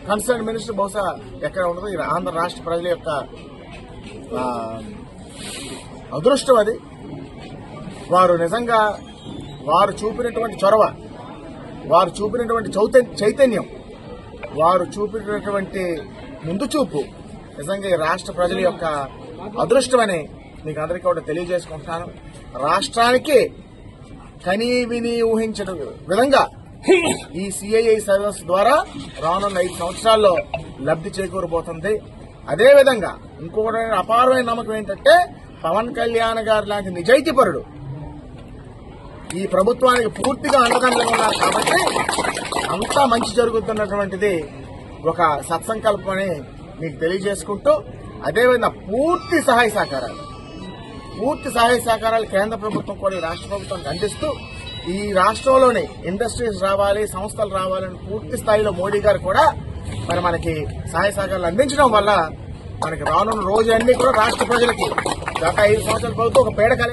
Concern minister బహుశా ఎక్కడ ఉండదు. ఈ ఆంధ్ర రాష్ట్ర ప్రజల యొక్క అదృష్టం అది. వారు నిజంగా వారు చూపినటువంటి చొరవ, వారు చూపినటువంటి చైతన్యం, వారు చూపినటువంటి ముందు చూపు నిజంగా ఈ రాష్ట్ర ప్రజల యొక్క అదృష్టమని మీకు అందరికీ కూడా తెలియజేసుకుంటున్నాను. రాష్ట్రానికి కనీ విని ఊహించిన విధంగా ఈ సిఐఐ సర్వీస్ ద్వారా రానున్న 5 సంవత్సరాల్లో లబ్ధి చేకూరబోతుంది. అదేవిధంగా ఇంకొకటి అపారమైన నమ్మకం ఏంటంటే పవన్ కళ్యాణ్ గారు లాంటి నిజాయితీపరుడు ఈ ప్రభుత్వానికి పూర్తిగా అండదండగా ఉన్నారు కాబట్టి అంతా మంచి జరుగుతున్నటువంటిది ఒక సత్సంకల్పం అని మీకు తెలియజేసుకుంటూ, అదేవిధంగా పూర్తి సహాయ సహకారాలు కేంద్ర ప్రభుత్వం కూడా ఈ రాష్ట్ర ప్రభుత్వానికి అందిస్తూ ఈ రాష్ట్రంలోని ఇండస్ట్రీస్ రావాలి, సంస్థలు రావాలని పూర్తి స్థాయిలో మోడీ గారు కూడా మరి మనకి సహాయ సహకారాలు అందించడం వల్ల మనకి రానున్న రోజు అన్ని కూడా రాష్ట్ర ప్రజలకి గత 5 సంవత్సరాల ప్రభుత్వం ఒక పీడకలే.